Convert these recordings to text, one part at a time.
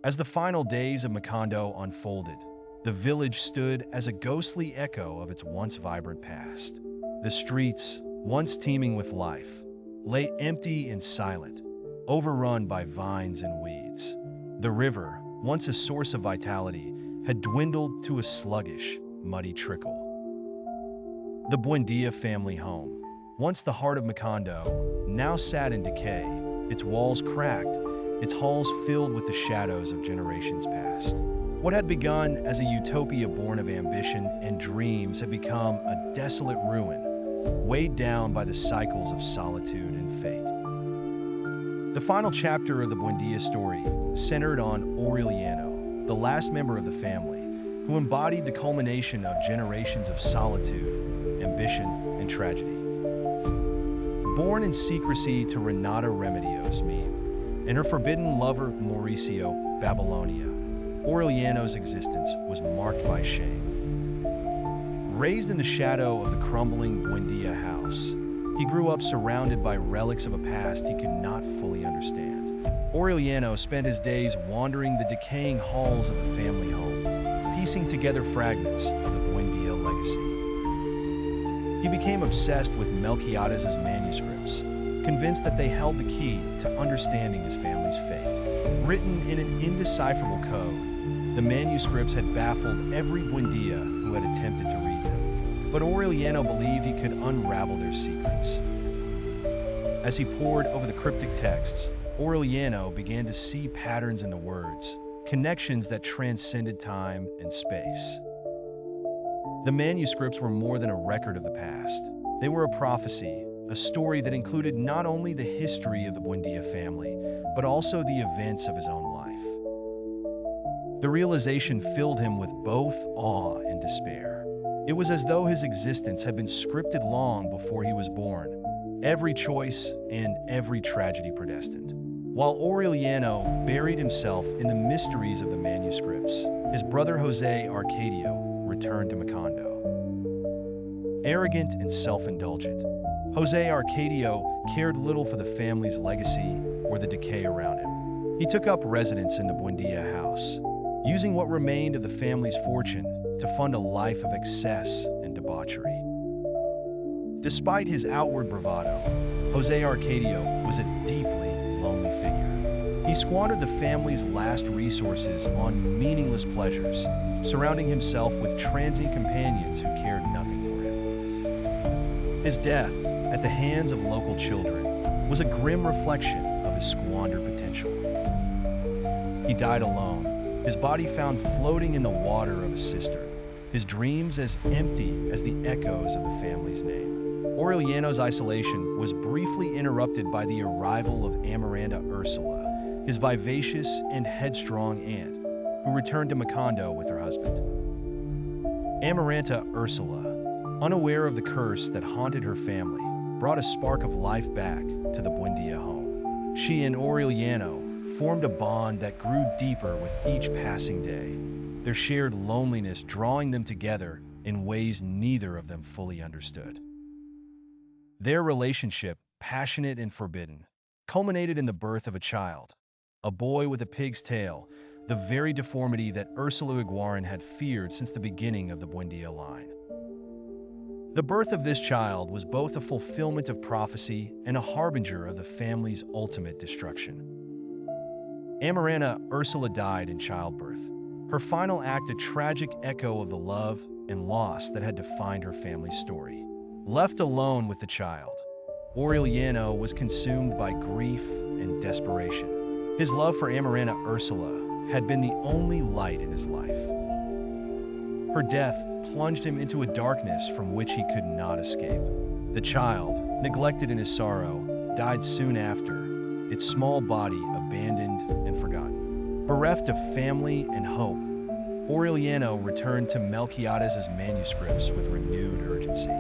As the final days of Macondo unfolded, the village stood as a ghostly echo of its once vibrant past. The streets, once teeming with life, lay empty and silent, overrun by vines and weeds. The river, once a source of vitality, had dwindled to a sluggish, muddy trickle. The Buendía family home, once the heart of Macondo, now sat in decay, its walls cracked, its halls filled with the shadows of generations past. What had begun as a utopia born of ambition and dreams had become a desolate ruin, weighed down by the cycles of solitude and fate. The final chapter of the Buendía story centered on Aureliano, the last member of the family, who embodied the culmination of generations of solitude, ambition, and tragedy. Born in secrecy to Renata Remedios' meme, and her forbidden lover Mauricio Babylonia, Aureliano's existence was marked by shame. Raised in the shadow of the crumbling Buendía house, he grew up surrounded by relics of a past he could not fully understand. Aureliano spent his days wandering the decaying halls of the family home, piecing together fragments of the Buendía legacy. He became obsessed with Melquiades' manuscripts, convinced that they held the key to understanding his family's fate. Written in an indecipherable code, the manuscripts had baffled every Buendía who had attempted to read them. But Aureliano believed he could unravel their secrets. As he pored over the cryptic texts, Aureliano began to see patterns in the words, connections that transcended time and space. The manuscripts were more than a record of the past. They were a prophecy, a story that included not only the history of the Buendía family, but also the events of his own life. The realization filled him with both awe and despair. It was as though his existence had been scripted long before he was born, every choice and every tragedy predestined. While Aureliano buried himself in the mysteries of the manuscripts, his brother Jose Arcadio returned to Macondo. Arrogant and self-indulgent, Jose Arcadio cared little for the family's legacy or the decay around him. He took up residence in the Buendía house, using what remained of the family's fortune to fund a life of excess and debauchery. Despite his outward bravado, Jose Arcadio was a deeply lonely figure. He squandered the family's last resources on meaningless pleasures, surrounding himself with transient companions who cared nothing for him. His death, at the hands of local children, was a grim reflection of his squandered potential. He died alone, his body found floating in the water of a cistern, his dreams as empty as the echoes of the family's name. Aureliano's isolation was briefly interrupted by the arrival of Amaranta Ursula, his vivacious and headstrong aunt, who returned to Macondo with her husband. Amaranta Ursula, unaware of the curse that haunted her family, brought a spark of life back to the Buendía home. She and Aureliano formed a bond that grew deeper with each passing day, their shared loneliness drawing them together in ways neither of them fully understood. Their relationship, passionate and forbidden, culminated in the birth of a child, a boy with a pig's tail, the very deformity that Ursula Iguaran had feared since the beginning of the Buendía line. The birth of this child was both a fulfillment of prophecy and a harbinger of the family's ultimate destruction. Amaranta Ursula died in childbirth, her final act a tragic echo of the love and loss that had defined her family's story. Left alone with the child, Aureliano was consumed by grief and desperation. His love for Amaranta Ursula had been the only light in his life. Her death plunged him into a darkness from which he could not escape. The child, neglected in his sorrow, died soon after, its small body abandoned and forgotten. Bereft of family and hope, Aureliano returned to Melquiades' manuscripts with renewed urgency.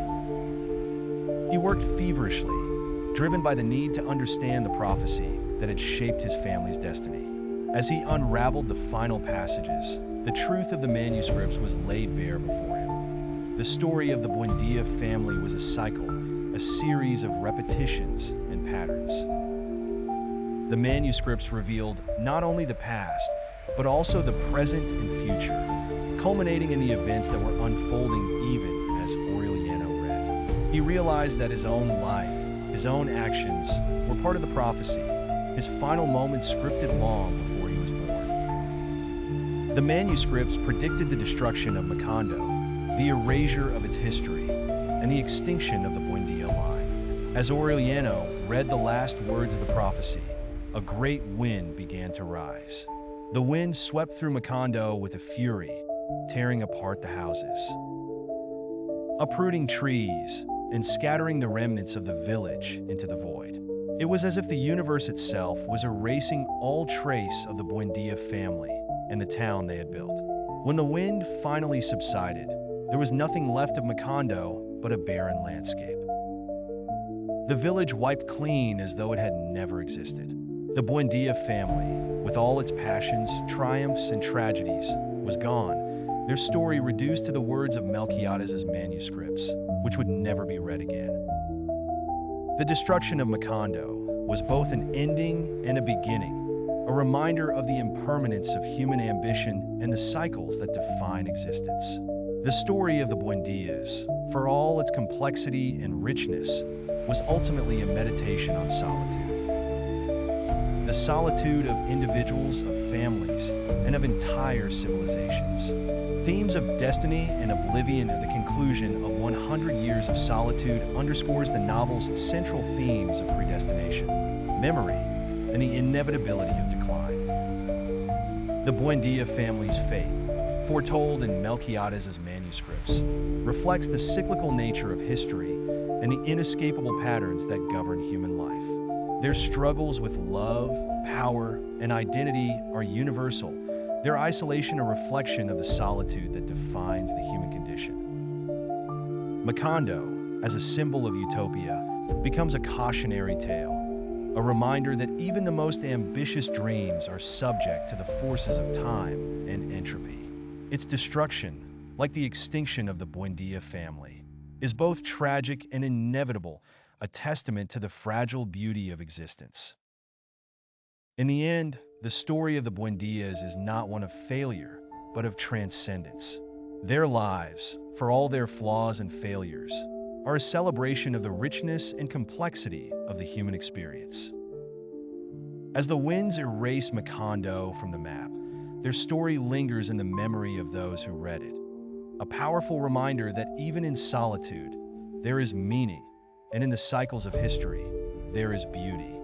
He worked feverishly, driven by the need to understand the prophecy that had shaped his family's destiny. As he unraveled the final passages, the truth of the manuscripts was laid bare before him. The story of the Buendía family was a cycle, a series of repetitions and patterns. The manuscripts revealed not only the past, but also the present and future, culminating in the events that were unfolding even as Aureliano read. He realized that his own life, his own actions, were part of the prophecy, his final moments scripted long before he was born. The manuscripts predicted the destruction of Macondo, the erasure of its history, and the extinction of the Buendía line. As Aureliano read the last words of the prophecy, a great wind began to rise. The wind swept through Macondo with a fury, tearing apart the houses, uprooting trees, and scattering the remnants of the village into the void. It was as if the universe itself was erasing all trace of the Buendía family and the town they had built. When the wind finally subsided, there was nothing left of Macondo but a barren landscape. The village wiped clean as though it had never existed. The Buendía family, with all its passions, triumphs, and tragedies, was gone, their story reduced to the words of Melquiades's manuscripts, which would never be read again. The destruction of Macondo was both an ending and a beginning, a reminder of the impermanence of human ambition and the cycles that define existence. The story of the Buendías, for all its complexity and richness, was ultimately a meditation on solitude. The solitude of individuals, of families, and of entire civilizations. Themes of destiny and oblivion at the conclusion of 100 years of solitude underscores the novel's central themes of predestination, memory, and the inevitability of decline. The Buendía family's fate, foretold in Melquiades's manuscripts, reflects the cyclical nature of history and the inescapable patterns that govern human life. Their struggles with love, power, and identity are universal, their isolation a reflection of the solitude that defines the human condition. Macondo, as a symbol of utopia, becomes a cautionary tale, a reminder that even the most ambitious dreams are subject to the forces of time and entropy. Its destruction, like the extinction of the Buendía family, is both tragic and inevitable, a testament to the fragile beauty of existence. In the end, the story of the Buendías is not one of failure, but of transcendence. Their lives, for all their flaws and failures, are a celebration of the richness and complexity of the human experience. As the winds erase Macondo from the map, their story lingers in the memory of those who read it, a powerful reminder that even in solitude, there is meaning, and in the cycles of history, there is beauty.